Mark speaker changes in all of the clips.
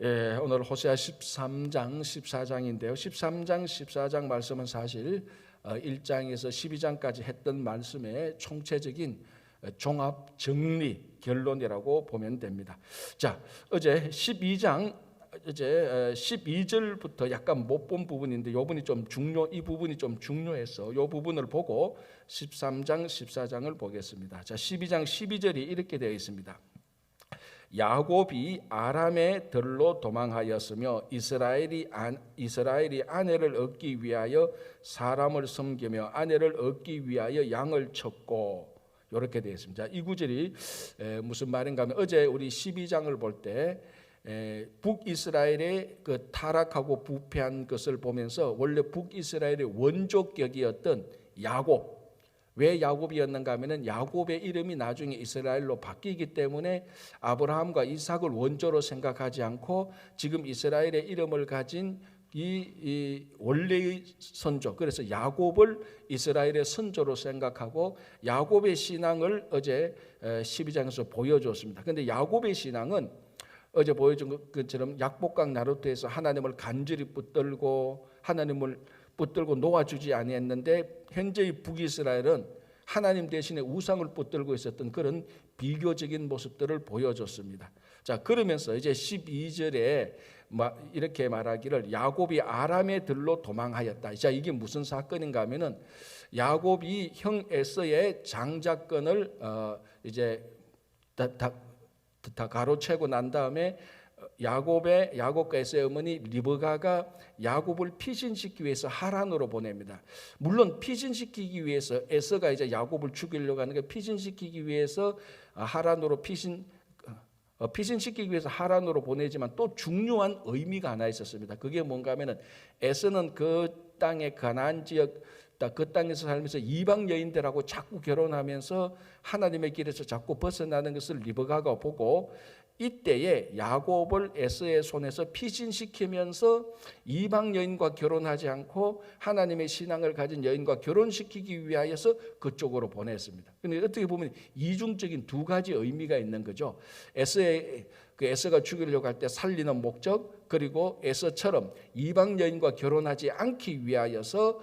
Speaker 1: 예, 오늘 호세아 13장, 14장인데요. 13장, 14장 말씀은 사실 1장에서 12장까지 했던 말씀의 총체적인 종합 정리 결론이라고 보면 됩니다. 자, 어제 12장 이제 12절부터 약간 못 본 부분인데 이 부분이 좀 중요해서 이 부분을 보고 13장, 14장을 보겠습니다. 자, 12장 12절이 이렇게 되어 있습니다. 야곱이 아람의 들로 도망하였으며 이스라엘이 아내를 얻기 위하여 사람을 섬기며 아내를 얻기 위하여 양을 쳤고, 이렇게 되어 있습니다. 이 구절이 무슨 말인가 하면 어제 우리 12장을 볼 때 북이스라엘의 그 타락하고 부패한 것을 보면서 원래 북이스라엘의 원조격이었던 야곱, 왜 야곱이었는가 하면은 야곱의 이름이 나중에 이스라엘로 바뀌기 때문에 아브라함과 이삭을 원조로 생각하지 않고 지금 이스라엘의 이름을 가진 이 원래의 선조, 그래서 야곱을 이스라엘의 선조로 생각하고 야곱의 신앙을 어제 12장에서 보여줬습니다. 그런데 야곱의 신앙은 어제 보여준 것처럼 약복강 나루토에서 하나님을 간절히 붙들고 하나님을 붙들고 놓아주지 아니했는데, 현재의 북이스라엘은 하나님 대신에 우상을 붙들고 있었던 그런 비교적인 모습들을 보여줬습니다. 자, 그러면서 이제 12절에 이렇게 말하기를 야곱이 아람의 들로 도망하였다. 자, 이게 무슨 사건인가 하면은 야곱이 형 에서의 장자권을 이제 다 가로채고 난 다음에 야곱과 에서의 어머니 리브가가 야곱을 피신시키기 위해서 하란으로 보냅니다. 물론 피신시키기 위해서 에서가 이제 야곱을 죽이려고 하는 게 피신시키기 위해서 하란으로 피신시키기 위해서 하란으로 보내지만 또 중요한 의미가 하나 있었습니다. 그게 뭔가 하면은 에서는 그 땅의 가나안 지역, 그 땅에서 살면서 이방 여인들하고 자꾸 결혼하면서 하나님의 길에서 자꾸 벗어나는 것을 리브가가 보고 이때에 야곱을 에서의 손에서 피신시키면서 이방 여인과 결혼하지 않고 하나님의 신앙을 가진 여인과 결혼시키기 위하여서 그쪽으로 보냈습니다. 그런데 어떻게 보면 이중적인 두 가지 의미가 있는 거죠. 에서가 죽이려고 할 때 살리는 목적, 그리고 에서처럼 이방 여인과 결혼하지 않기 위하여서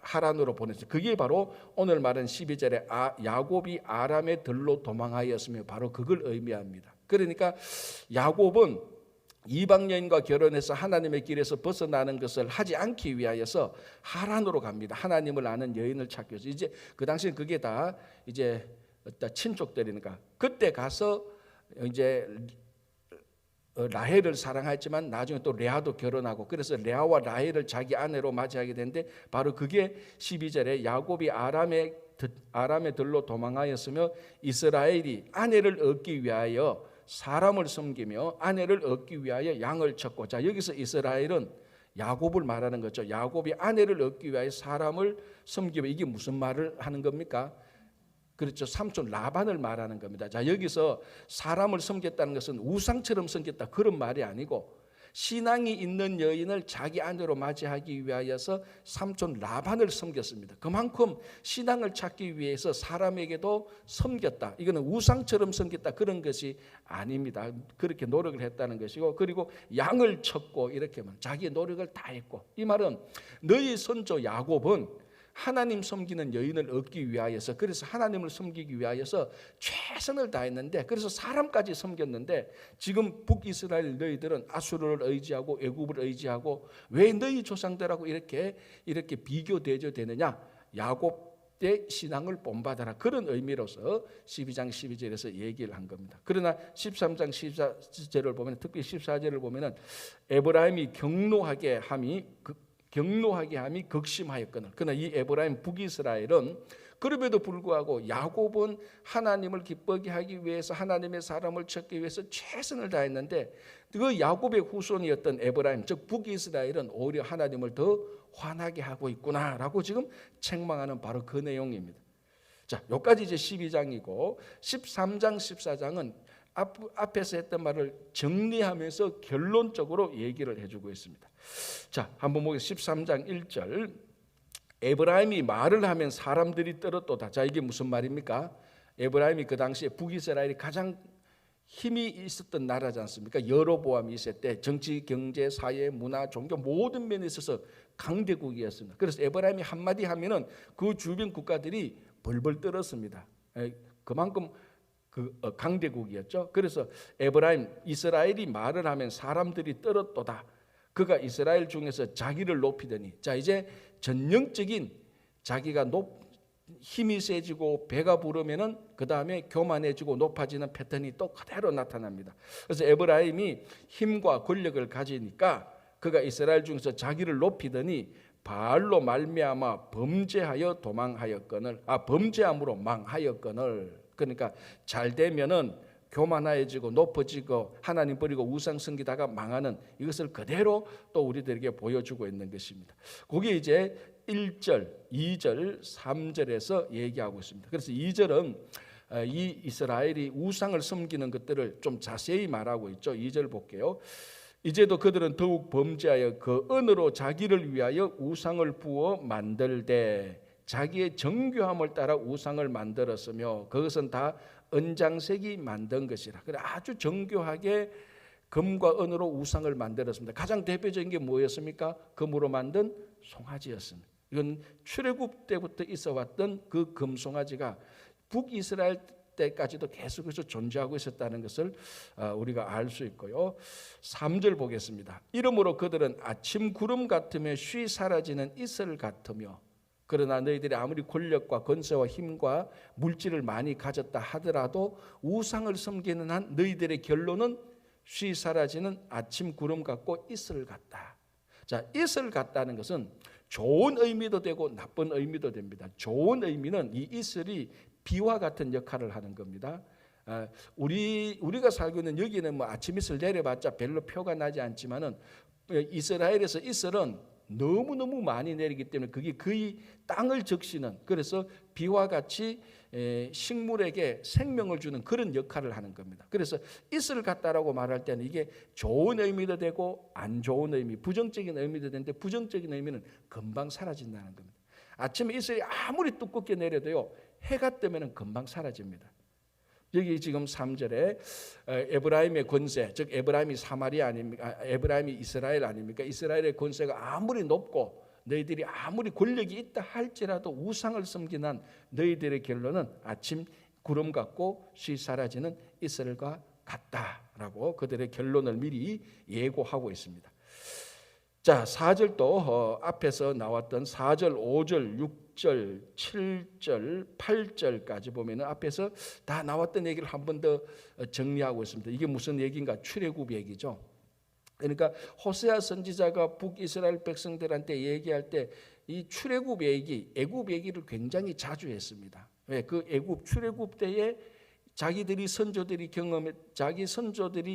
Speaker 1: 하란으로 보냈어요. 그게 바로 오늘 말한 12절에 야곱이 아람의 들로 도망하였으며 바로 그걸 의미합니다. 그러니까 야곱은 이방 여인과 결혼해서 하나님의 길에서 벗어나는 것을 하지 않기 위하여서 하란으로 갑니다. 하나님을 아는 여인을 찾기 위해서. 이제 그 당시엔 그게 다 이제 친족들이니까 그때 가서 이제 라헬을 사랑했지만 나중에 또 레아도 결혼하고, 그래서 레아와 라헬을 자기 아내로 맞이하게 되는데 바로 그게 12절에 야곱이 아람의 들로 도망하였으며 이스라엘이 아내를 얻기 위하여 사람을 섬기며 아내를 얻기 위하여 양을 쳤고. 자, 여기서 이스라엘은 야곱을 말하는 거죠. 야곱이 아내를 얻기 위하여 사람을 섬기며, 이게 무슨 말을 하는 겁니까? 그렇죠. 삼촌 라반을 말하는 겁니다. 자, 여기서 사람을 섬겼다는 것은 우상처럼 섬겼다 그런 말이 아니고 신앙이 있는 여인을 자기 아내로 맞이하기 위하여서 삼촌 라반을 섬겼습니다. 그만큼 신앙을 찾기 위해서 사람에게도 섬겼다. 이거는 우상처럼 섬겼다 그런 것이 아닙니다. 그렇게 노력을 했다는 것이고, 그리고 양을 쳤고, 이렇게 자기의 노력을 다 했고, 이 말은 너희 선조 야곱은 하나님 섬기는 여인을 얻기 위하여서, 그래서 하나님을 섬기기 위하여서 최선을 다했는데, 그래서 사람까지 섬겼는데 지금 북이스라엘 너희들은 아수르를 의지하고 애굽을 의지하고 왜 너희 조상들하고 이렇게 비교 대조되느냐? 야곱의 신앙을 본받아라, 그런 의미로서 12장 12절에서 얘기를 한 겁니다. 그러나 13장 14절을 보면, 특히 14절을 보면은 에브라임이 경노하게 함이 극심하였거늘. 그러나 이 에브라임 북이스라엘은 그럼에도 불구하고 야곱은 하나님을 기쁘게 하기 위해서 하나님의 사람을 찾기 위해서 최선을 다했는데 그 야곱의 후손이었던 에브라임, 즉 북이스라엘은 오히려 하나님을 더 화나게 하고 있구나라고 지금 책망하는 바로 그 내용입니다. 자, 여기까지 이제 12장이고 13장 14장은 앞에서 했던 말을 정리하면서 결론적으로 얘기를 해주고 있습니다. 자, 한번 보겠습니다. 13장 1절. 에브라임이 말을 하면 사람들이 떨었도다. 자, 이게 무슨 말입니까? 에브라임이 그 당시에 북이스라엘이 가장 힘이 있었던 나라지 않습니까? 여로보암이 있을 때 정치, 경제, 사회, 문화, 종교 모든 면에 있어서 강대국이었습니다. 그래서 에브라임이 한마디 하면은 그 주변 국가들이 벌벌 떨었습니다. 그만큼 강대국이었죠. 그래서 에브라임, 이스라엘이 말을 하면 사람들이 떨었도다. 그가 이스라엘 중에서 자기를 높이더니, 자 이제 전형적인 자기가 힘이 세지고 배가 부르면은 그 다음에 교만해지고 높아지는 패턴이 또 그대로 나타납니다. 그래서 에브라임이 힘과 권력을 가지니까 그가 이스라엘 중에서 자기를 높이더니 바알로 말미암아 범죄하여 도망하였거늘, 범죄함으로 망하였거늘. 그러니까 잘 되면은 교만해지고 높아지고 하나님 버리고 우상 섬기다가 망하는 이것을 그대로 또 우리들에게 보여주고 있는 것입니다. 그게 이제 1절, 2절, 3절에서 얘기하고 있습니다. 그래서 2절은 이 이스라엘이 우상을 섬기는 것들을 좀 자세히 말하고 있죠. 2절 볼게요. 이제도 그들은 더욱 범죄하여 그 은으로 자기를 위하여 우상을 부어 만들되 자기의 정교함을 따라 우상을 만들었으며 그것은 다 은장색이 만든 것이라. 그래 아주 정교하게 금과 은으로 우상을 만들었습니다. 가장 대표적인 게 뭐였습니까? 금으로 만든 송아지였습니다. 이건 출애굽 때부터 있어왔던 그 금송아지가 북이스라엘 때까지도 계속해서 존재하고 있었다는 것을 우리가 알 수 있고요. 3절 보겠습니다. 이러므로 그들은 아침 구름 같으며 쉬 사라지는 이슬 같으며, 그러나 너희들이 아무리 권력과 권세와 힘과 물질을 많이 가졌다 하더라도 우상을 섬기는 한 너희들의 결론은 쉬 사라지는 아침 구름 같고 이슬 같다. 자, 이슬 같다는 것은 좋은 의미도 되고 나쁜 의미도 됩니다. 좋은 의미는 이 이슬이 비와 같은 역할을 하는 겁니다. 우리가 살고 있는 여기는 뭐 아침 이슬 내려봤자 별로 표가 나지 않지만은 이스라엘에서 이슬은 너무너무 많이 내리기 때문에 그게 거의 땅을 적시는, 그래서 비와 같이 식물에게 생명을 주는 그런 역할을 하는 겁니다. 그래서 이슬 같다라고 말할 때는 이게 좋은 의미도 되고 안 좋은 의미, 부정적인 의미도 되는데 부정적인 의미는 금방 사라진다는 겁니다. 아침에 이슬이 아무리 두껍게 내려도요 해가 뜨면 금방 사라집니다. 여기 지금 3절에 에브라임의 권세, 즉 에브라임이 사마리아 아닙니까? 에브라임이 이스라엘 아닙니까? 이스라엘의 권세가 아무리 높고 너희들이 아무리 권력이 있다 할지라도 우상을 섬기는 너희들의 결론은 아침 구름 같고 쉬 사라지는 이슬과 같다라고 그들의 결론을 미리 예고하고 있습니다. 자, 4절도 앞에서 나왔던 4절, 5절, 6절, 7절, 8절까지 보면은 앞에서 다 나왔던 얘기를 한 번 더 정리하고 있습니다. 이게 무슨 얘기인가? 출애굽 얘기죠. 그러니까 호세아 선지자가 북이스라엘 백성들한테 얘기할 때 이 출애굽 얘기, 애굽 얘기를 굉장히 자주 했습니다. 왜? 그 애굽 출애굽 때에 자기 선조들이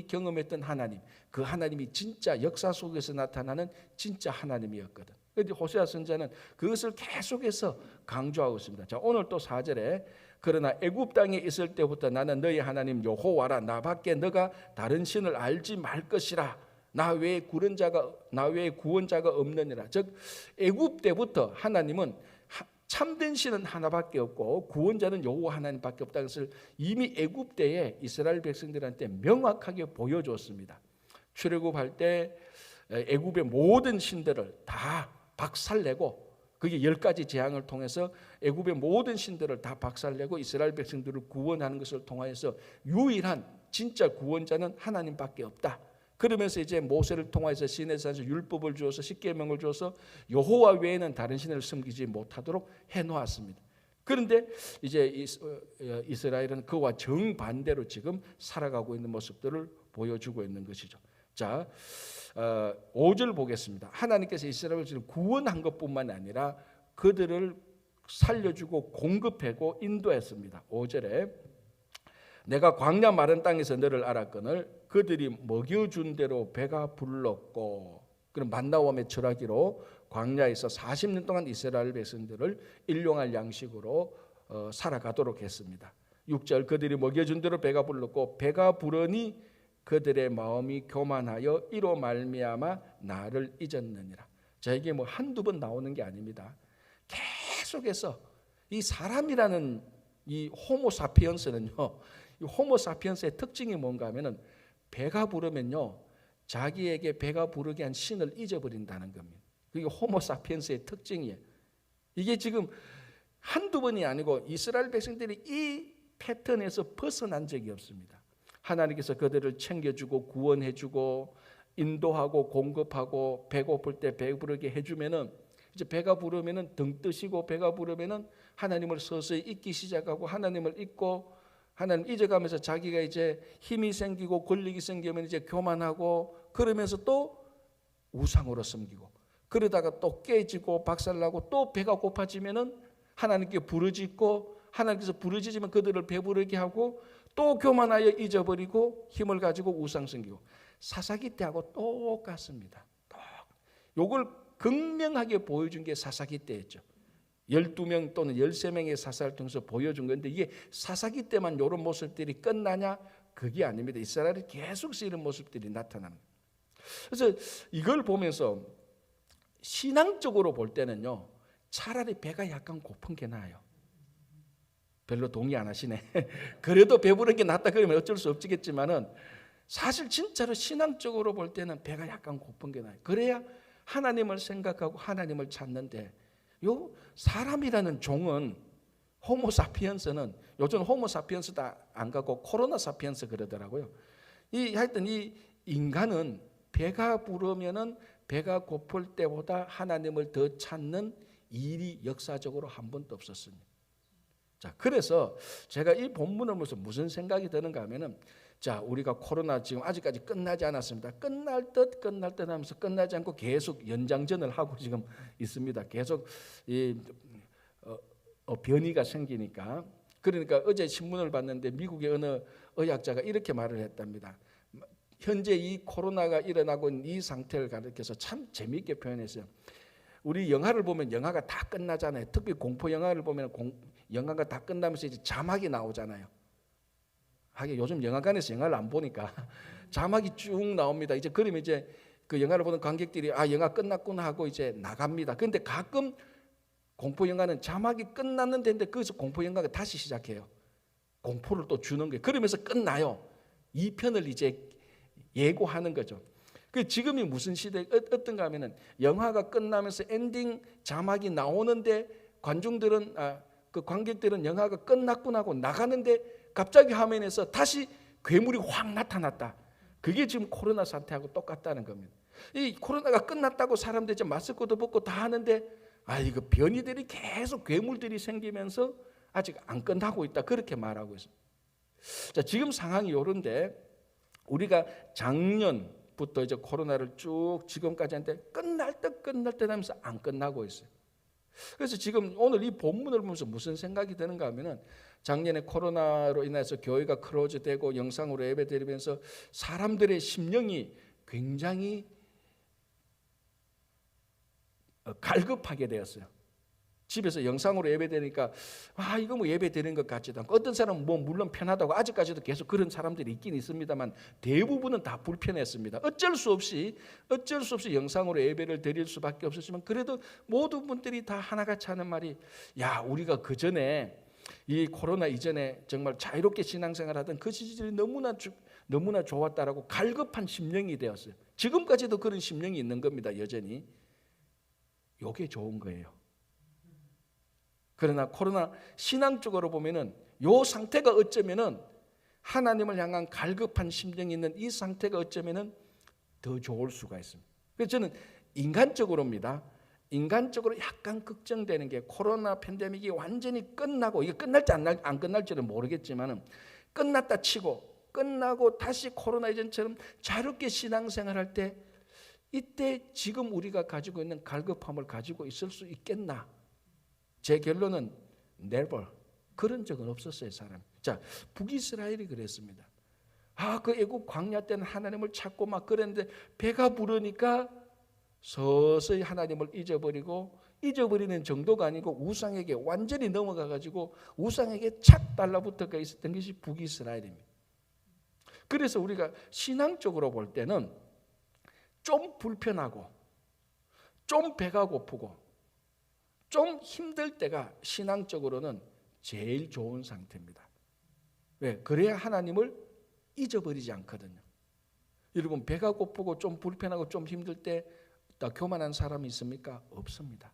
Speaker 1: 경험했던 하나님, 그 하나님이 진짜 역사 속에서 나타나는 진짜 하나님이었거든. 그런데 호세아 선지자는 그것을 계속해서 강조하고 있습니다. 자, 오늘 또 4절에 그러나 애굽 땅에 있을 때부터 나는 너희 하나님 여호와라, 나밖에 너가 다른 신을 알지 말 것이라. 나 외에 구원자가 없느니라. 즉 애굽 때부터 하나님은 참된 신은 하나밖에 없고 구원자는 여호와 하나님밖에 없다는 것을 이미 애굽 때에 이스라엘 백성들한테 명확하게 보여줬습니다. 출애굽할 때 애굽의 모든 신들을 다 박살내고, 그게 10가지 재앙을 통해서 애굽의 모든 신들을 다 박살내고 이스라엘 백성들을 구원하는 것을 통하여서 유일한 진짜 구원자는 하나님밖에 없다. 그러면서 이제 모세를 통해서 시내 산에서 율법을 주어서 십계명을 주어서 여호와 외에는 다른 신을 섬기지 못하도록 해놓았습니다. 그런데 이제 이스라엘은 그와 정반대로 지금 살아가고 있는 모습들을 보여주고 있는 것이죠. 자, 5절 보겠습니다. 하나님께서 이스라엘을 구원한 것뿐만 아니라 그들을 살려주고 공급하고 인도했습니다. 5절에 내가 광야 마른 땅에서 너를 알았거늘 그들이 먹여준 대로 배가 불렀고, 그럼 만나오함의 철학기로 광야에서 40년 동안 이스라엘 백성들을 일용할 양식으로 살아가도록 했습니다. 6절 그들이 먹여준 대로 배가 불렀고 배가 부르니 그들의 마음이 교만하여 이로 말미암아 나를 잊었느니라. 자, 이게 뭐 한두 번 나오는 게 아닙니다. 계속해서 이 사람이라는 이 호모사피언스는요, 이 호모사피엔스의 특징이 뭔가 하면은 배가 부르면요, 자기에게 배가 부르게 한 신을 잊어버린다는 겁니다. 그게 호모사피엔스의 특징이에요. 이게 지금 한두 번이 아니고 이스라엘 백성들이 이 패턴에서 벗어난 적이 없습니다. 하나님께서 그들을 챙겨주고 구원해주고 인도하고 공급하고 배고플 때 배부르게 해주면은 이제 배가 부르면은 등 뜨시고 배가 부르면은 하나님을 서서히 잊기 시작하고 하나님을 잊고 하나님 잊어가면서 자기가 이제 힘이 생기고 권력이 생기면 이제 교만하고 그러면서 또 우상으로 섬기고 그러다가 또 깨지고 박살나고 또 배가 고파지면은 하나님께 부르짖고 하나님께서 부르짖으면 그들을 배부르게 하고 또 교만하여 잊어버리고 힘을 가지고 우상 섬기고 사사기 때하고 똑같습니다. 요걸 극명하게 보여준 게 사사기 때였죠. 12명 또는 13명의 사사를 통해서 보여준 건데 이게 사사기 때만 이런 모습들이 끝나냐? 그게 아닙니다. 이스라엘이 계속 이런 모습들이 나타납니다. 그래서 이걸 보면서 신앙적으로 볼 때는요, 차라리 배가 약간 고픈 게 나아요. 별로 동의 안 하시네. 그래도 배부른 게 낫다 그러면 어쩔 수 없겠지만은 사실 진짜로 신앙적으로 볼 때는 배가 약간 고픈 게 나아요. 그래야 하나님을 생각하고 하나님을 찾는데 요 사람이라는 종은 호모사피엔스는 요즘 호모사피엔스다 안 가고 코로나사피엔스 그러더라고요. 하여튼 이 인간은 배가 부르면은 배가 고플 때보다 하나님을 더 찾는 일이 역사적으로 한 번도 없었습니다. 자, 그래서 제가 이 본문을 보면서 무슨 생각이 드는가 하면은 자, 우리가 코로나 지금 아직까지 끝나지 않았습니다. 끝날 듯 하면서 끝나지 않고 계속 연장전을 하고 지금 있습니다. 계속 변이가 생기니까. 그러니까 어제 신문을 봤는데 미국의 어느 의학자가 이렇게 말을 했답니다. 현재 이 코로나가 일어나고 있는 이 상태를 가리켜서 참 재미있게 표현했어요. 우리 영화를 보면 영화가 다 끝나잖아요. 특히 공포 영화를 보면 영화가 다 끝나면서 이제 자막이 나오잖아요. 하긴 요즘 영화관에서 영화를 안 보니까 자막이 쭉 나옵니다. 이제 그러면 이제 그 영화를 보는 관객들이 아, 영화 끝났구나 하고 이제 나갑니다. 그런데 가끔 공포 영화는 자막이 끝났는데 거기서 공포 영화가 다시 시작해요. 공포를 또 주는 거예요. 그러면서 끝나요. 2편을 이제 예고하는 거죠. 그 지금이 무슨 시대 어떤가 하면은 영화가 끝나면서 엔딩 자막이 나오는데 관중들은 그 관객들은 영화가 끝났구나 하고 나가는데 갑자기 화면에서 다시 괴물이 확 나타났다. 그게 지금 코로나 사태하고 똑같다는 겁니다. 이 코로나가 끝났다고 사람들이 이제 마스크도 벗고 다 하는데 이거 변이들이 계속 괴물들이 생기면서 아직 안 끝나고 있다. 그렇게 말하고 있습니다. 자, 지금 상황이 이런데 우리가 작년부터 이제 코로나를 쭉 지금까지 하는데 끝날 듯 하면서 안 끝나고 있어요. 그래서 지금 오늘 이 본문을 보면서 무슨 생각이 드는가 하면은 작년에 코로나로 인해서 교회가 클로즈되고 영상으로 예배드리면서 사람들의 심령이 굉장히 갈급하게 되었어요. 집에서 영상으로 예배드리니까 이거 뭐 예배드리는 것 같지도 않고 어떤 사람은 뭐 물론 편하다고 아직까지도 계속 그런 사람들이 있긴 있습니다만 대부분은 다 불편했습니다. 어쩔 수 없이 영상으로 예배를 드릴 수밖에 없었지만 그래도 모든 분들이 다 하나같이 하는 말이 우리가 그 전에 이 코로나 이전에 정말 자유롭게 신앙생활하던 그 시절이 너무나 좋았다라고 갈급한 심령이 되었어요. 지금까지도 그런 심령이 있는 겁니다. 여전히. 이게 좋은 거예요. 그러나 코로나 신앙적으로 보면은 이 상태가 어쩌면은 하나님을 향한 갈급한 심령이 있는 이 상태가 어쩌면은 더 좋을 수가 있습니다. 그래서 저는 인간적으로입니다. 인간적으로 약간 걱정되는 게 코로나 팬데믹이 완전히 끝나고 이게 끝날지 안 끝날지는 모르겠지만은 끝났다 치고 끝나고 다시 코로나 이전처럼 자유롭게 신앙생활할 때 이때 지금 우리가 가지고 있는 갈급함을 가지고 있을 수 있겠나? 제 결론은 never. 그런 적은 없었어요, 사람. 자, 북이스라엘이 그랬습니다. 그 애국 광야 때는 하나님을 찾고 막 그랬는데 배가 부르니까 서서히 하나님을 잊어버리는 정도가 아니고 우상에게 완전히 넘어가가지고 우상에게 착 달라붙어 있었던 것이 북이스라엘입니다. 그래서 우리가 신앙적으로 볼 때는 좀 불편하고 좀 배가 고프고 좀 힘들 때가 신앙적으로는 제일 좋은 상태입니다. 왜? 그래야 하나님을 잊어버리지 않거든요. 여러분, 배가 고프고 좀 불편하고 좀 힘들 때 교만한 사람이 있습니까? 없습니다.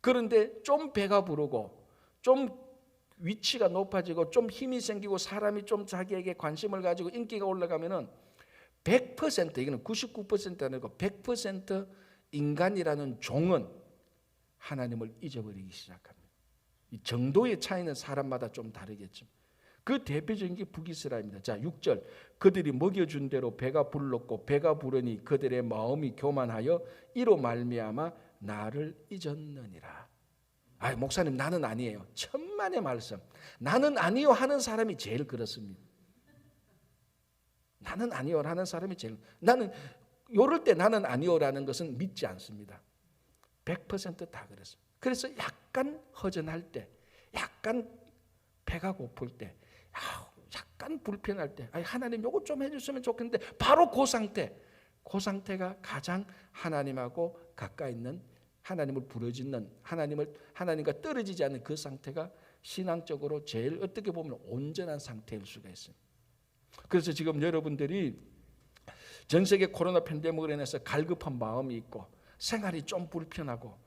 Speaker 1: 그런데 좀 배가 부르고 좀 위치가 높아지고 좀 힘이 생기고 사람이 좀 자기에게 관심을 가지고 인기가 올라가면은 100%, 이거는 99%가 아니고 100% 인간이라는 종은 하나님을 잊어버리기 시작합니다. 이 정도의 차이는 사람마다 좀 다르겠죠. 그 대표적인 게 북이스라엘입니다. 자, 6절. 그들이 먹여준 대로 배가 불렀고 배가 부르니 그들의 마음이 교만하여 이로 말미암아 나를 잊었느니라. 아, 목사님, 나는 아니에요. 천만의 말씀. 나는 아니요 하는 사람이 제일 그렇습니다. 나는 아니요 하는 사람이 제일, 나는 요럴 때 나는 아니요라는 것은 믿지 않습니다. 100%다 그렇습니다. 그래서 약간 허전할 때, 약간 배가 고플 때, 약간 불편할 때, 하나님 요거 좀 해주시면 좋겠는데, 바로 그 상태가 가장 하나님하고 가까이 있는, 하나님을 부르짖는, 하나님과 떨어지지 않는 그 상태가 신앙적으로 제일 어떻게 보면 온전한 상태일 수가 있습니다. 그래서 지금 여러분들이 전 세계 코로나 팬데믹으로 인해서 갈급한 마음이 있고 생활이 좀 불편하고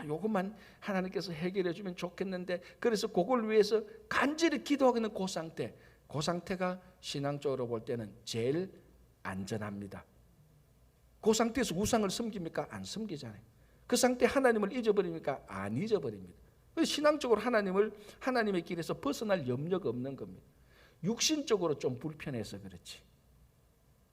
Speaker 1: 요것만 하나님께서 해결해 주면 좋겠는데, 그래서 그걸 위해서 간절히 기도하고 있는 그 상태가 신앙적으로 볼 때는 제일 안전합니다. 그 상태에서 우상을 섬깁니까? 안 섬기잖아요. 그 상태 하나님을 잊어버립니까? 안 잊어버립니다. 신앙적으로 하나님의 길에서 벗어날 염려가 없는 겁니다. 육신적으로 좀 불편해서 그렇지.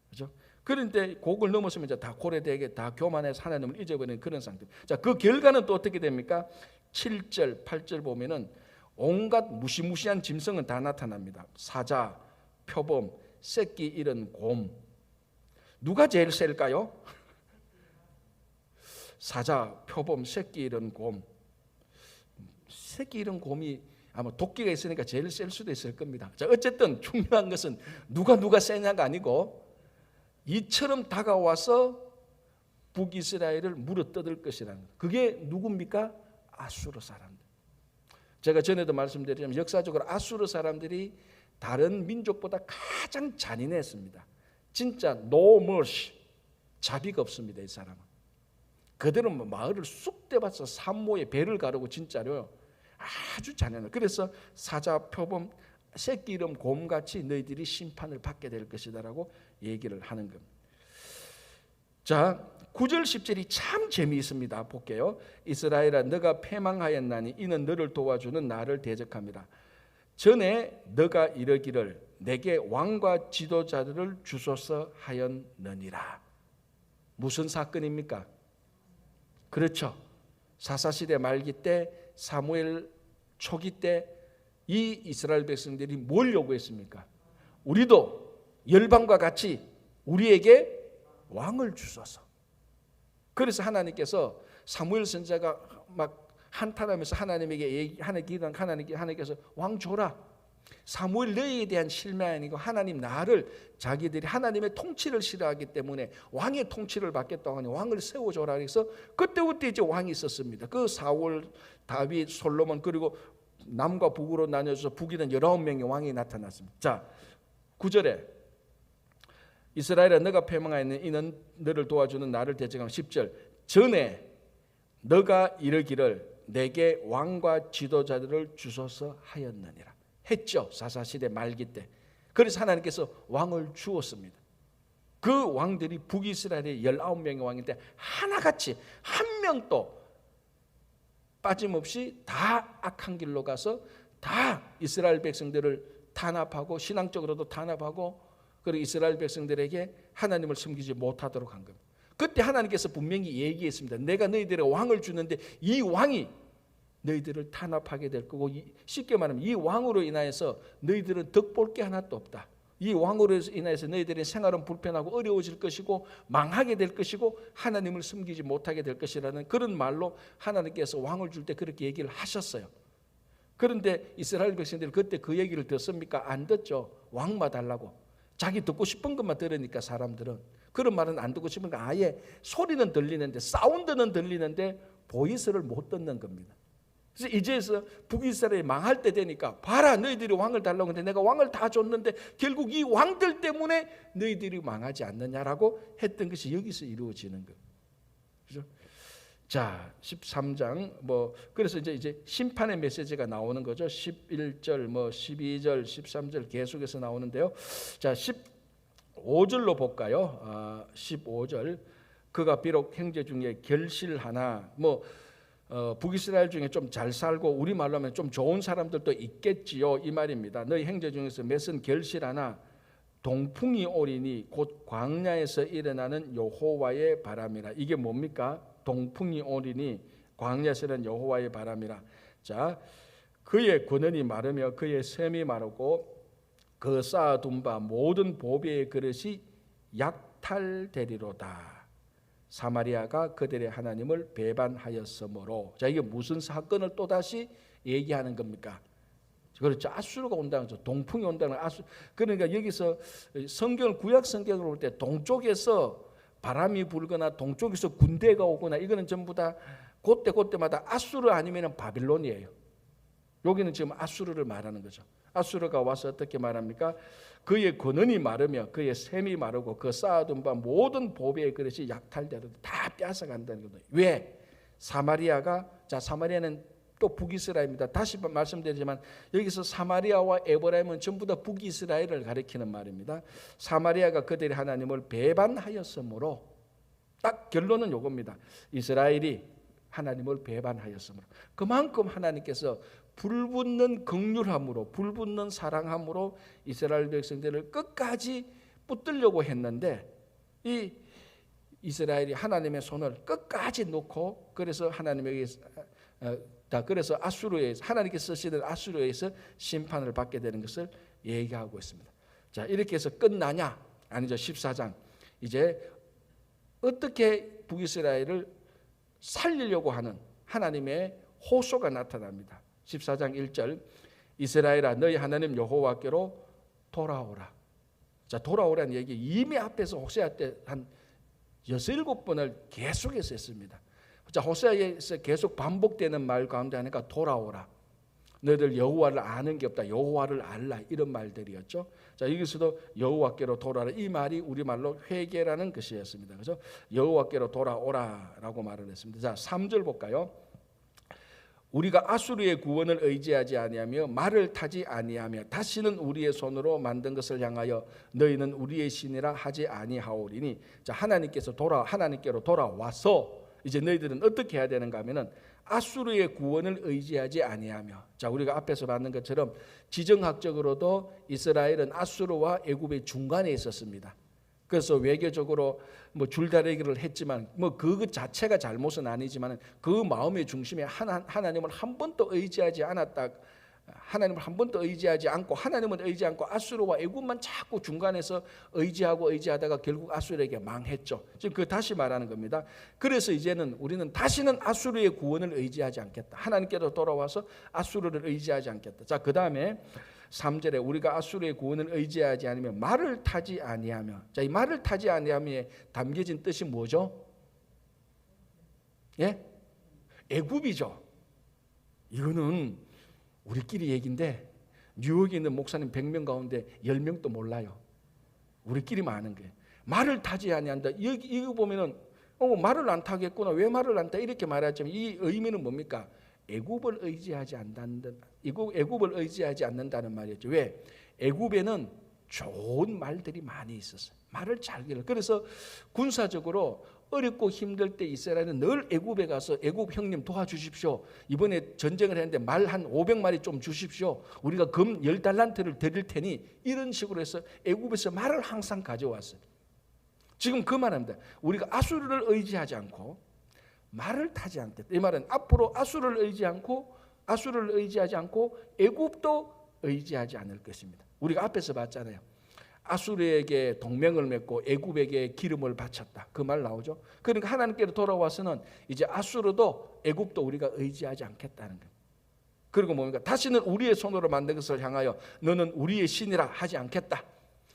Speaker 1: 그렇죠? 그런데 그걸 넘어서면 이제 다 고래되게 다 교만해서 하나님을 잊어버리는 그런 상태. 자, 그 결과는 또 어떻게 됩니까? 7절, 8절 보면은 온갖 무시무시한 짐승은 다 나타납니다. 사자, 표범, 새끼 잃은 곰. 누가 제일 셀까요? 사자, 표범, 새끼 잃은 곰. 새끼 잃은 곰이 아마 도끼가 있으니까 제일 셀 수도 있을 겁니다. 자, 어쨌든 중요한 것은 누가 세냐가 아니고 이처럼 다가와서 북이스라엘을 물어뜯을 것이라는 것. 그게 누굽니까? 아수르 사람들. 제가 전에도 말씀드렸지만 역사적으로 아수르 사람들이 다른 민족보다 가장 잔인했습니다. 진짜 no mercy, 자비가 없습니다. 이 사람은. 그들은 마을을 쑥 떼봐서 산모에 배를 가르고 진짜로 아주 잔인해요. 그래서 사자, 표범, 새끼 이름 곰같이 너희들이 심판을 받게 될 것이다라고 얘기를 하는 겁니다. 자, 9절 10절이 참 재미있습니다. 볼게요. 이스라엘아, 너가 패망하였나니 이는 너를 도와주는 나를 대적함이라. 전에 너가 이르기를 내게 왕과 지도자들을 주소서 하였느니라. 무슨 사건입니까? 그렇죠. 사사시대 말기 때, 사무엘 초기 때 이 이스라엘 백성들이 뭘 요구했습니까? 우리도 열방과 같이 우리에게 왕을 주소서. 그래서 하나님께서 사무엘 선지자가 막 한탄하면서 하나님께서 왕 줘라. 사무엘 너희에 대한 실망이 아니고 하나님 나를 자기들이 하나님의 통치를 싫어하기 때문에 왕의 통치를 받겠다고 하니 왕을 세워줘라. 그래서 그때부터 이제 왕이 있었습니다. 그 사울, 다윗, 솔로몬, 그리고 남과 북으로 나뉘어서 북이는 19명의 왕이 나타났습니다. 자, 9절에 이스라엘아, 너가 패망하였는 이는 너를 도와주는 나를 대적하며. 10절 전에 너가 이르기를 내게 왕과 지도자들을 주소서 하였느니라. 했죠. 사사시대 말기 때. 그래서 하나님께서 왕을 주었습니다. 그 왕들이 북이스라엘의 19명의 왕인데 하나같이 한 명도 빠짐없이 다 악한 길로 가서 다 이스라엘 백성들을 탄압하고 신앙적으로도 탄압하고 그리고 이스라엘 백성들에게 하나님을 섬기지 못하도록 한 겁니다. 그때 하나님께서 분명히 얘기했습니다. 내가 너희들에게 왕을 주는데 이 왕이 너희들을 탄압하게 될 거고, 쉽게 말하면 이 왕으로 인하여서 너희들은 덕볼 게 하나도 없다. 이 왕으로 인해서 너희들의 생활은 불편하고 어려워질 것이고 망하게 될 것이고 하나님을 섬기지 못하게 될 것이라는 그런 말로 하나님께서 왕을 줄 때 그렇게 얘기를 하셨어요. 그런데 이스라엘 백성들이 그때 그 얘기를 듣습니까? 안 듣죠. 왕만 달라고. 자기 듣고 싶은 것만 들으니까 사람들은. 그런 말은 안 듣고 싶으니까 아예 소리는 들리는데 사운드는 들리는데 보이스를 못 듣는 겁니다. 그래서 이제서 북이스라엘이 망할 때 되니까 봐라, 너희들이 왕을 달라고 했는데 내가 왕을 다 줬는데 결국 이 왕들 때문에 너희들이 망하지 않느냐라고 했던 것이 여기서 이루어지는 거예요. 그죠? 자, 13장 그래서 이제 심판의 메시지가 나오는 거죠. 11절 12절 13절 계속해서 나오는데요. 자, 15절로 볼까요? 15절. 그가 비록 형제 중에 결실하나 북이스라엘 중에 좀 잘 살고 우리 말로 하면 좀 좋은 사람들도 있겠지요, 이 말입니다. 너희 형제 중에서 몇은 결실하나 동풍이 오리니 곧 광야에서 일어나는 여호와의 바람이라. 이게 뭡니까? 동풍이 오리니 광야에서는 여호와의 바람이라. 자, 그의 권한이 마르며 그의 샘이 마르고 그 쌓아둔 바 모든 보배의 그릇이 약탈되리로다. 사마리아가 그들의 하나님을 배반하였으므로. 자, 이게 무슨 사건을 또다시 얘기하는 겁니까? 그렇죠. 아수르가 온다는 거죠. 동풍이 온다는 아수. 그러니까 여기서 성경을 구약 성경을 볼 때 동쪽에서 바람이 불거나 동쪽에서 군대가 오거나 이거는 전부 다 그때마다 아수르 아니면 바빌론이에요. 여기는 지금 아수르를 말하는 거죠. 아수르가 와서 어떻게 말합니까? 그의 권한이 마르며 그의 샘이 마르고 그 쌓아둔 바 모든 보배의 그릇이 약탈되도록 다 뺏어간다는 거예요. 왜? 사마리아는 또 북이스라엘입니다. 다시 말씀드리지만 여기서 사마리아와 에브라임은 전부 다 북이스라엘을 가리키는 말입니다. 사마리아가 그들의 하나님을 배반하였으므로, 딱 결론은 이겁니다. 이스라엘이 하나님을 배반하였으므로, 그만큼 하나님께서 불붙는 긍휼함으로, 불붙는 사랑함으로 이스라엘 백성들을 끝까지 붙들려고 했는데 이 이스라엘이 하나님의 손을 끝까지 놓고, 그래서 하나님에게 그래서 아수르에서, 하나님께서 쓰시는 아수르에서 심판을 받게 되는 것을 얘기하고 있습니다. 자, 이렇게 해서 끝나냐? 아니죠. 14장. 이제 어떻게 북이스라엘을 살리려고 하는 하나님의 호소가 나타납니다. 14장 1절. 이스라엘아, 너희 하나님 여호와께로 돌아오라. 자, 돌아오라는 얘기 이미 앞에서 호세아 때 한 6, 7번을 계속해서 했습니다. 자, 호세아에서 계속 반복되는 말 가운데 하나가 돌아오라. 너희들 여호와를 아는 게 없다. 여호와를 알라. 이런 말들이었죠. 자, 여기서도 여호와께로 돌아오라. 이 말이 우리말로 회개라는 것이었습니다. 그래서 여호와께로 돌아오라라고 말을 했습니다. 자, 3절 볼까요? 우리가 아수르의 구원을 의지하지 아니하며 말을 타지 아니하며 다시는 우리의 손으로 만든 것을 향하여 너희는 우리의 신이라 하지 아니하오리니. 자, 하나님께로 돌아와서 이제 너희들은 어떻게 해야 되는가 하면은 아수르의 구원을 의지하지 아니하며. 자, 우리가 앞에서 봤는 것처럼 지정학적으로도 이스라엘은 아수르와 애굽의 중간에 있었습니다. 그래서 외교적으로 줄다리기를 했지만 그 자체가 잘못은 아니지만 그 마음의 중심에 하나님을 한 번도 의지하지 않았다. 하나님을 한 번도 의지하지 않고, 하나님은 의지 않고 아수르와 애굽만 자꾸 중간에서 의지하다가 결국 아수르에게 망했죠. 지금 그 다시 말하는 겁니다. 그래서 이제는 우리는 다시는 아수르의 구원을 의지하지 않겠다. 하나님께로 돌아와서 아수르를 의지하지 않겠다. 자, 그 다음에 3절에 우리가 아수르의 구원을 의지하지 않으면 말을 타지 아니하며. 자, 이 말을 타지 아니하며에 담겨진 뜻이 뭐죠? 예? 애굽이죠. 이거는 우리끼리 얘기인데 뉴욕에 있는 목사님 100명 가운데 10명도 몰라요. 우리끼리만 아는 거예요. 말을 타지 아니한다. 이거 보면은 말을 안 타겠구나. 왜 말을 안 타? 이렇게 말하지만 이 의미는 뭡니까? 애굽을 의지하지 않는다는 말이었죠. 왜? 애굽에는 좋은 말들이 많이 있었어요. 말을 잘 기르. 그래서 군사적으로 어렵고 힘들 때 이스라엘은 늘 애굽에 가서 애굽 형님 도와주십시오. 이번에 전쟁을 했는데 말 한 500마리 좀 주십시오. 우리가 금 10달란트를 드릴 테니, 이런 식으로 해서 애굽에서 말을 항상 가져왔어요. 지금 그 말합니다. 우리가 아수르를 의지하지 않고 말을 타지 않겠다. 이 말은 앞으로 아수르를 의지하지 않고 애굽도 의지하지 않을 것입니다. 우리가 앞에서 봤잖아요. 아수르에게 동맹을 맺고 애굽에게 기름을 바쳤다. 그 말 나오죠. 그러니까 하나님께로 돌아와서는 이제 아수르도 애굽도 우리가 의지하지 않겠다는 거예요. 그리고 뭡니까? 다시는 우리의 손으로 만든 것을 향하여 너는 우리의 신이라 하지 않겠다.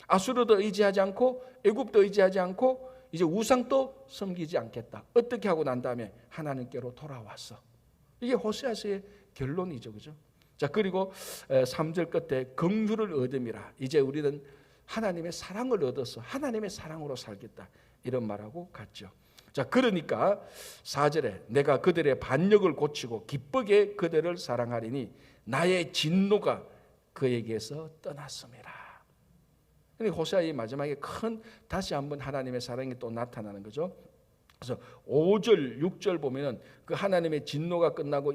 Speaker 1: 아수르도 의지하지 않고 애굽도 의지하지 않고 이제 우상도 섬기지 않겠다. 어떻게 하고 난 다음에 하나님께로 돌아왔어. 이게 호세아서의 결론이죠. 그죠? 자, 그리고 3절 끝에 긍휼을 얻음이라. 이제 우리는 하나님의 사랑을 얻어서 하나님의 사랑으로 살겠다. 이런 말하고 같죠. 자, 그러니까 4절에 내가 그들의 반역을 고치고 기쁘게 그들을 사랑하리니 나의 진노가 그에게서 떠났음이라. 그러니까 호세아의 마지막에 큰 다시 한번 하나님의 사랑이 또 나타나는 거죠. 그래서 5절, 6절 보면은 그 하나님의 진노가 끝나고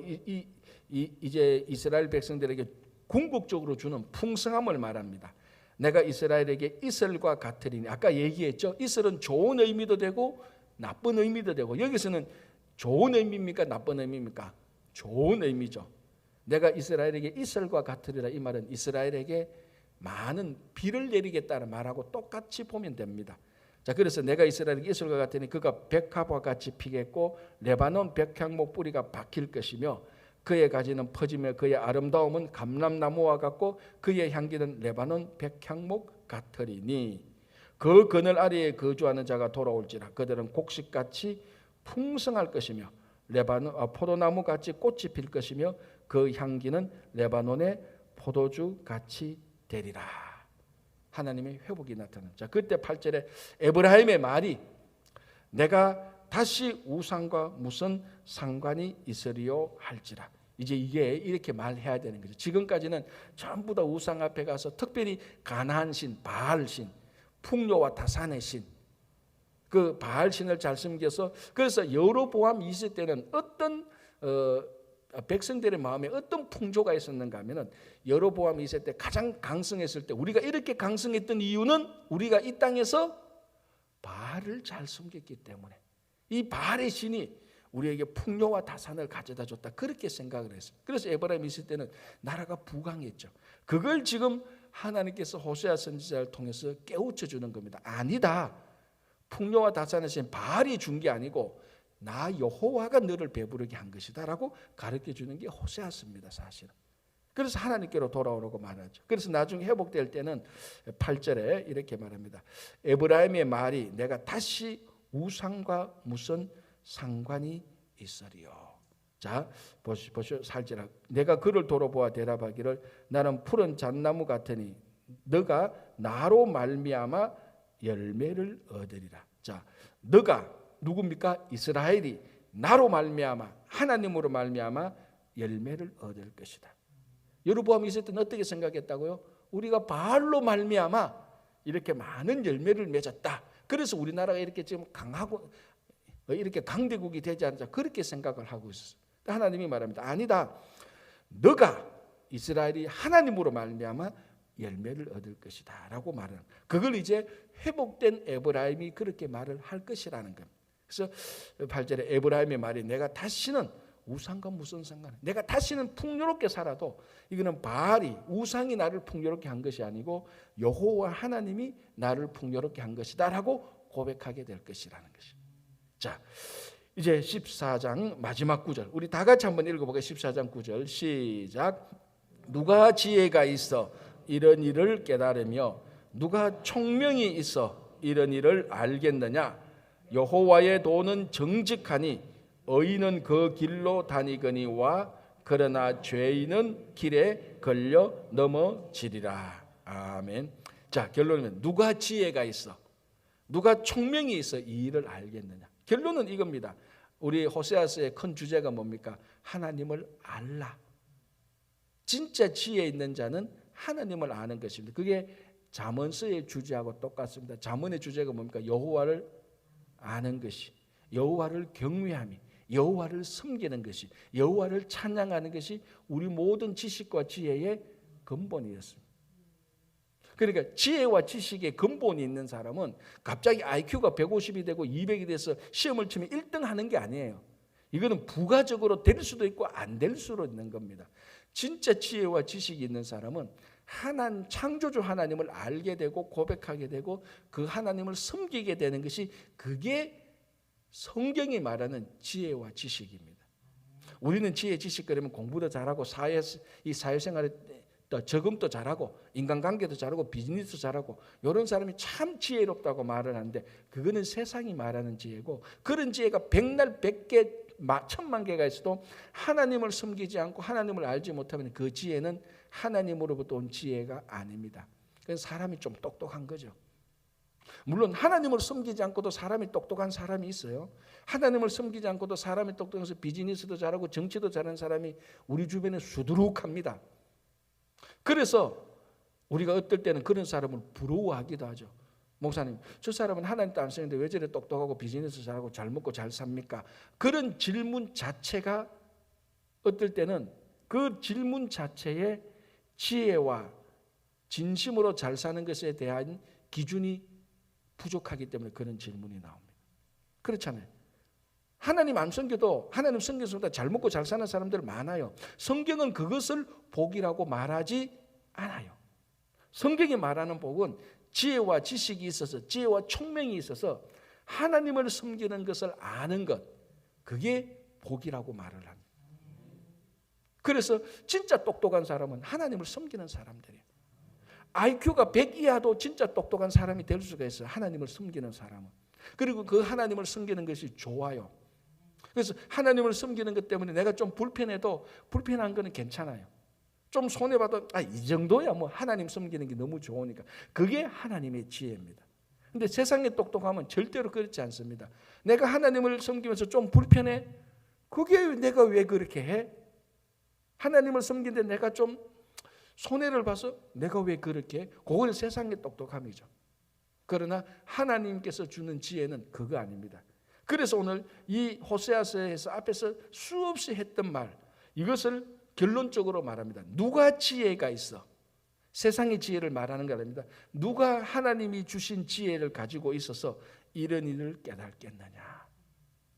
Speaker 1: 이제 이스라엘 백성들에게 궁극적으로 주는 풍성함을 말합니다. 내가 이스라엘에게 이슬과 같으리니. 아까 얘기했죠. 이슬은 좋은 의미도 되고 나쁜 의미도 되고, 여기서는 좋은 의미입니까? 나쁜 의미입니까? 좋은 의미죠. 내가 이스라엘에게 이슬과 같으리라. 이 말은 이스라엘에게 많은 비를 내리겠다는 말하고 똑같이 보면 됩니다. 자, 그래서 내가 이스라엘에게 이슬과 같으니 그가 백합과 같이 피겠고 레바논 백향목 뿌리가 박힐 것이며 그의 가지는 퍼지며 그의 아름다움은 감람나무와 같고 그의 향기는 레바논 백향목 같으리니 그 그늘 아래에 거주하는 자가 돌아올지라. 그들은 곡식같이 풍성할 것이며 포도나무같이 꽃이 필 것이며 그 향기는 레바논의 포도주같이 되리라. 하나님의 회복이 나타나는. 자, 그때 8절에 에브라임의 말이 내가 다시 우상과 무슨 상관이 있으리요 할지라. 이제 이게 이렇게 말해야 되는 거죠. 지금까지는 전부 다 우상 앞에 가서 특별히 가나안 신, 바알 신, 풍요와 다산의 신, 그 바알 신을 잘 섬겨서, 그래서 여로보암 2세 때는 어떤 백성들의 마음에 어떤 풍조가 있었는가 하면은 여로보암 2세 때 가장 강성했을 때, 우리가 이렇게 강성했던 이유는 우리가 이 땅에서 바알을 잘 섬겼기 때문에, 이 바알의 신이 우리에게 풍요와 다산을 가져다 줬다, 그렇게 생각을 했어요. 그래서 에브라임 있을 때는 나라가 부강했죠. 그걸 지금 하나님께서 호세아 선지자를 통해서 깨우쳐 주는 겁니다. 아니다, 풍요와 다산의 신 바알이 준 게 아니고 나 여호와가 너를 배부르게 한 것이다 라고 가르쳐 주는 게 호세아서입니다, 사실은. 그래서 하나님께로 돌아오라고 말하죠. 그래서 나중에 회복될 때는 8절에 이렇게 말합니다. 에브라임의 말이 내가 다시 우상과 무슨 상관이 있으리요. 자, 보시오. 살지라. 내가 그를 돌아보아 대답하기를 나는 푸른 잣나무 같으니 너가 나로 말미암아 열매를 얻으리라. 자, 너가 누굽니까? 이스라엘이 나로 말미암아, 하나님으로 말미암아 열매를 얻을 것이다. 여로보암 있을 때는 어떻게 생각했다고요? 우리가 바알로 말미암아 이렇게 많은 열매를 맺었다. 그래서 우리나라가 이렇게 지금 강하고 이렇게 강대국이 되지 않자, 그렇게 생각을 하고 있었어요. 하나님이 말합니다. 아니다. 너가 이스라엘이 하나님으로 말미암아 열매를 얻을 것이다 라고 말하는, 그걸 이제 회복된 에브라임이 그렇게 말을 할 것이라는 겁니다. 그래서 8절에 에브라임의 말이 내가 다시는 우상과 무슨 상관, 내가 다시는 풍요롭게 살아도 이거는 바알이, 우상이 나를 풍요롭게 한 것이 아니고 여호와 하나님이 나를 풍요롭게 한 것이다 라고 고백하게 될 것이라는 것입니다. 자, 이제 14장 마지막 구절, 우리 다 같이 한번 읽어보겠습니다. 14장 9절 시작. 누가 지혜가 있어 이런 일을 깨달으며 누가 총명이 있어 이런 일을 알겠느냐. 여호와의 도는 정직하니 의인은 그 길로 다니거니와 그러나 죄인은 길에 걸려 넘어지리라. 아멘. 자, 결론은 누가 지혜가 있어, 누가 총명이 있어 이 일을 알겠느냐. 결론은 이겁니다. 우리 호세아서의 큰 주제가 뭡니까? 하나님을 알라. 진짜 지혜 있는 자는 하나님을 아는 것입니다. 그게 잠언서의 주제하고 똑같습니다. 잠언의 주제가 뭡니까? 여호와를 아는 것이, 여호와를 경외함이, 여호와를 섬기는 것이, 여호와를 찬양하는 것이 우리 모든 지식과 지혜의 근본이었습니다. 그러니까 지혜와 지식의 근본이 있는 사람은 갑자기 IQ가 150이 되고 200이 돼서 시험을 치면 1등 하는 게 아니에요. 이거는 부가적으로 될 수도 있고 안 될 수도 있는 겁니다. 진짜 지혜와 지식이 있는 사람은 하나님, 창조주 하나님을 알게 되고 고백하게 되고 그 하나님을 섬기게 되는 것이, 그게 성경이 말하는 지혜와 지식입니다. 우리는 지혜, 지식 그러면 공부도 잘하고 사회생활에 또 적응도 잘하고 인간관계도 잘하고 비즈니스 잘하고 이런 사람이 참 지혜롭다고 말을 하는데 그거는 세상이 말하는 지혜고 그런 지혜가 백날 100개 1000만 개가 있어도 하나님을 섬기지 않고 하나님을 알지 못하면 그 지혜는 하나님으로부터 온 지혜가 아닙니다. 그래서 사람이 좀 똑똑한 거죠. 물론 하나님을 섬기지 않고도 사람이 똑똑한 사람이 있어요. 하나님을 섬기지 않고도 사람이 똑똑해서 비즈니스도 잘하고 정치도 잘하는 사람이 우리 주변에 수두룩합니다. 그래서 우리가 어떨 때는 그런 사람을 부러워하기도 하죠. 목사님, 저 사람은 하나님도 안 쓰는데 왜 저래 똑똑하고 비즈니스 잘하고 잘 먹고 잘 삽니까? 그런 질문 자체가 어떨 때는 그 질문 자체에 지혜와 진심으로 잘 사는 것에 대한 기준이 부족하기 때문에 그런 질문이 나옵니다. 그렇잖아요. 하나님 안 섬겨도 하나님 섬겨서보다 잘 먹고 잘 사는 사람들 많아요. 성경은 그것을 복이라고 말하지 않아요. 성경이 말하는 복은 지혜와 지식이 있어서 지혜와 총명이 있어서 하나님을 섬기는 것을 아는 것, 그게 복이라고 말을 합니다. 그래서 진짜 똑똑한 사람은 하나님을 섬기는 사람들이에요. IQ가 100 이하도 진짜 똑똑한 사람이 될 수가 있어요. 하나님을 섬기는 사람은. 그리고 그 하나님을 섬기는 것이 좋아요. 그래서 하나님을 섬기는 것 때문에 내가 좀 불편해도 불편한 거는 괜찮아요. 좀 손해봐도 이 정도야 뭐 하나님 섬기는 게 너무 좋으니까. 그게 하나님의 지혜입니다. 근데 세상에 똑똑하면 절대로 그렇지 않습니다. 내가 하나님을 섬기면서 좀 불편해? 그게 내가 왜 그렇게 해? 하나님을 섬기는데 내가 좀 손해를 봐서 내가 왜 그렇게 해? 그건 세상의 똑똑함이죠. 그러나 하나님께서 주는 지혜는 그거 아닙니다. 그래서 오늘 이 호세아서에서 앞에서 수없이 했던 말, 이것을 결론적으로 말합니다. 누가 지혜가 있어? 세상의 지혜를 말하는 게 아닙니다. 누가 하나님이 주신 지혜를 가지고 있어서 이런 일을 깨닫겠느냐?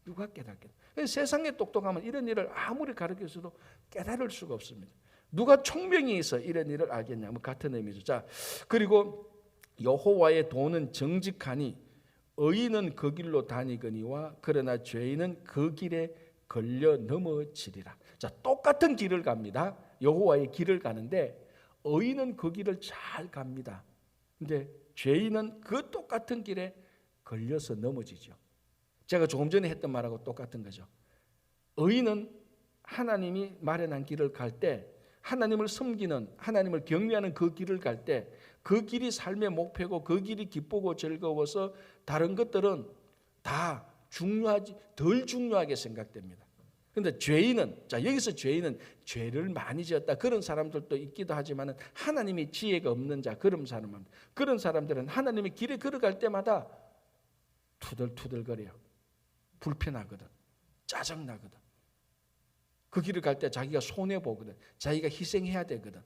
Speaker 1: 누가 깨닫겠느냐? 세상에 똑똑하면 이런 일을 아무리 가르쳐줘도 깨달을 수가 없습니다. 누가 총명이 있어 이런 일을 알겠냐? 뭐 같은 의미죠. 자, 그리고 여호와의 도는 정직하니 의인은 그 길로 다니거니와 그러나 죄인은 그 길에 걸려 넘어지리라. 자, 똑같은 길을 갑니다. 여호와의 길을 가는데 의인은 그 길을 잘 갑니다. 근데 죄인은 그 똑같은 길에 걸려서 넘어지죠. 제가 조금 전에 했던 말하고 똑같은 거죠. 의인은 하나님이 마련한 길을 갈 때 하나님을 섬기는 하나님을 경외하는 그 길을 갈 때 그 길이 삶의 목표고 그 길이 기쁘고 즐거워서 다른 것들은 다 덜 중요하게 생각됩니다. 그런데 죄인은, 자, 여기서 죄인은 죄를 많이 지었다 그런 사람들도 있기도 하지만 하나님의 지혜가 없는 자, 그런 사람은, 그런 사람들은 하나님의 길에 걸어갈 때마다 투덜투덜거려요. 불편하거든, 짜증나거든. 그 길을 갈 때 자기가 손해보거든, 자기가 희생해야 되거든.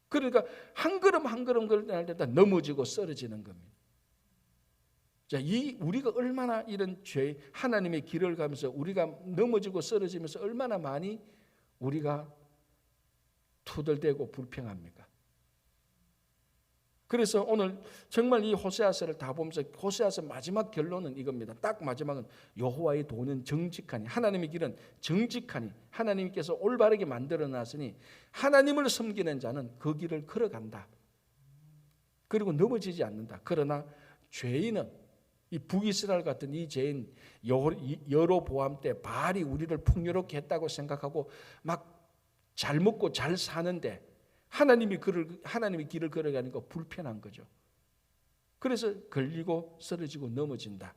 Speaker 1: 그러니까 한 걸음 한 걸음 걸을 때다 넘어지고 쓰러지는 겁니다. 자, 우리가 얼마나 이런 죄, 하나님의 길을 가면서 우리가 넘어지고 쓰러지면서 얼마나 많이 우리가 투덜대고 불평합니까? 그래서 오늘 정말 이 호세아서를 다 보면서 호세아서 마지막 결론은 이겁니다. 딱 마지막은 여호와의 도는 정직하니, 하나님의 길은 정직하니, 하나님께서 올바르게 만들어놨으니 하나님을 섬기는 자는 그 길을 걸어간다. 그리고 넘어지지 않는다. 그러나 죄인은, 이 북이스라엘 같은 이 죄인 여로보암 때 바알이 우리를 풍요롭게 했다고 생각하고 막 잘 먹고 잘 사는데 하나님의 길을 걸어가니까 불편한 거죠. 그래서 걸리고 쓰러지고 넘어진다.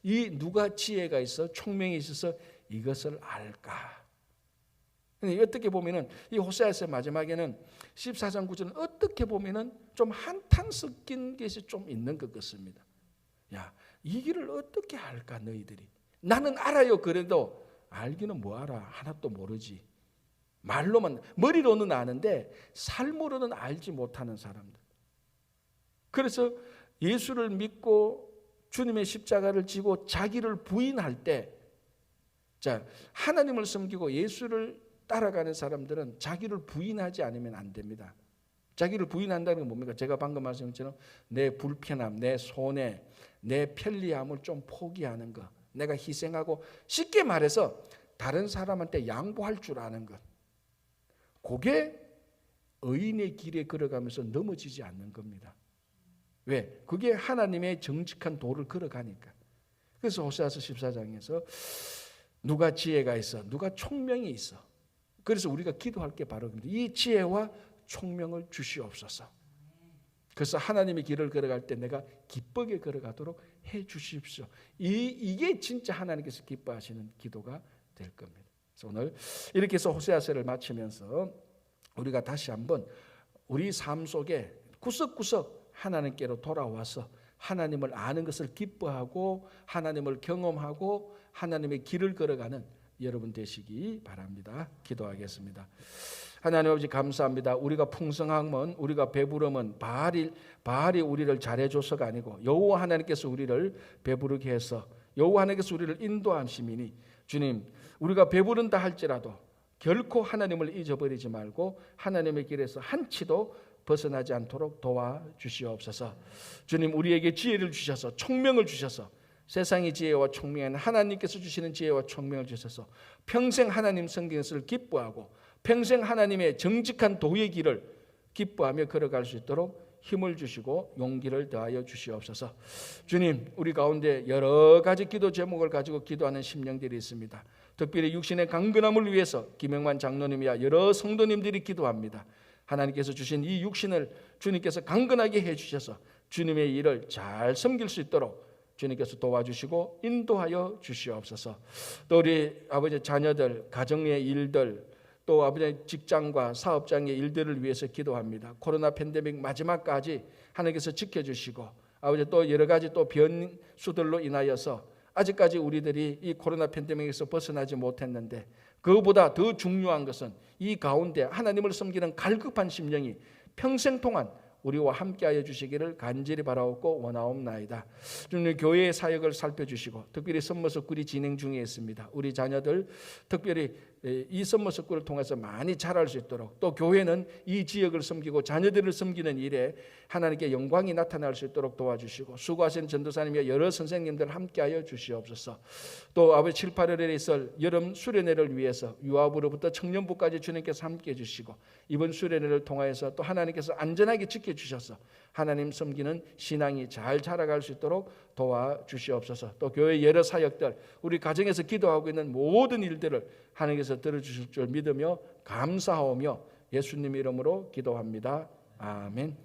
Speaker 1: 이 누가 지혜가 있어, 총명이 있어서 이것을 알까? 어떻게 보면은 이 호세아서 마지막에는 14장 9절은 어떻게 보면은 좀 한탄 섞인 것이 좀 있는 것 같습니다. 야, 이 길을 어떻게 알까 너희들이? 나는 알아요. 그래도 알기는 뭐 알아? 하나도 모르지. 말로만, 머리로는 아는데 삶으로는 알지 못하는 사람들. 그래서 예수를 믿고 주님의 십자가를 지고 자기를 부인할 때, 자, 하나님을 섬기고 예수를 따라가는 사람들은 자기를 부인하지 않으면 안 됩니다. 자기를 부인한다는 건 뭡니까? 제가 방금 말씀한 것처럼 내 불편함, 내 손해, 내 편리함을 좀 포기하는 것, 내가 희생하고, 쉽게 말해서 다른 사람한테 양보할 줄 아는 것, 그게 의인의 길에 걸어가면서 넘어지지 않는 겁니다. 왜? 그게 하나님의 정직한 도를 걸어가니까. 그래서 호세아서 14장에서 누가 지혜가 있어, 누가 총명이 있어. 그래서 우리가 기도할 게 바로 그겁니다. 이 지혜와 총명을 주시옵소서. 그래서 하나님의 길을 걸어갈 때 내가 기쁘게 걸어가도록 해 주십시오. 이게 진짜 하나님께서 기뻐하시는 기도가 될 겁니다. 그래서 오늘 이렇게 해서 호세아서를 마치면서 우리가 다시 한번 우리 삶 속에 구석구석 하나님께로 돌아와서 하나님을 아는 것을 기뻐하고 하나님을 경험하고 하나님의 길을 걸어가는 여러분 되시기 바랍니다. 기도하겠습니다. 하나님 아버지 감사합니다. 우리가 풍성함은, 우리가 배부름은 바알이 우리를 잘해줘서가 아니고 여호와 하나님께서 우리를 배부르게 해서 여호와 하나님께서 우리를 인도하심이니 주님, 우리가 배부른다 할지라도 결코 하나님을 잊어버리지 말고 하나님의 길에서 한치도 벗어나지 않도록 도와주시옵소서. 주님, 우리에게 지혜를 주셔서 총명을 주셔서 세상의 지혜와 총명은 하나님께서 주시는 지혜와 총명을 주셔서 평생 하나님 성경을 기뻐하고 평생 하나님의 정직한 도의 길을 기뻐하며 걸어갈 수 있도록 힘을 주시고 용기를 더하여 주시옵소서. 주님, 우리 가운데 여러 가지 기도 제목을 가지고 기도하는 심령들이 있습니다. 특별히 육신의 강건함을 위해서 김영만 장로님이야 여러 성도님들이 기도합니다. 하나님께서 주신 이 육신을 주님께서 강건하게 해주셔서 주님의 일을 잘 섬길 수 있도록 주님께서 도와주시고 인도하여 주시옵소서. 또 우리 아버지 자녀들, 가정의 일들, 또 아버지 직장과 사업장의 일들을 위해서 기도합니다. 코로나 팬데믹 마지막까지 하나님께서 지켜주시고 아버지 또 여러 가지 또 변수들로 인하여서 아직까지 우리들이 이 코로나 팬데믹에서 벗어나지 못했는데 그보다 더 중요한 것은 이 가운데 하나님을 섬기는 갈급한 심령이 평생 동안 우리와 함께하여 주시기를 간절히 바라옵고 원하옵나이다. 주님, 교회의 사역을 살펴주시고 특별히 선모석굴이 진행 중에 있습니다. 우리 자녀들 특별히 이 선모석굴을 통해서 많이 자랄 수 있도록 또 교회는 이 지역을 섬기고 자녀들을 섬기는 일에 하나님께 영광이 나타날 수 있도록 도와주시고 수고하신 전도사님과 여러 선생님들 함께하여 주시옵소서. 또 아버지 7, 8월에 있을 여름 수련회를 위해서 유아부로부터 청년부까지 주님께서 함께해 주시고 이번 수련회를 통하여서 또 하나님께서 안전하게 지켜주셔서 하나님 섬기는 신앙이 잘 자라갈 수 있도록 도와주시옵소서. 또 교회 여러 사역들 우리 가정에서 기도하고 있는 모든 일들을 하나님께서 들어주실 줄 믿으며 감사하오며 예수님 이름으로 기도합니다. 아멘.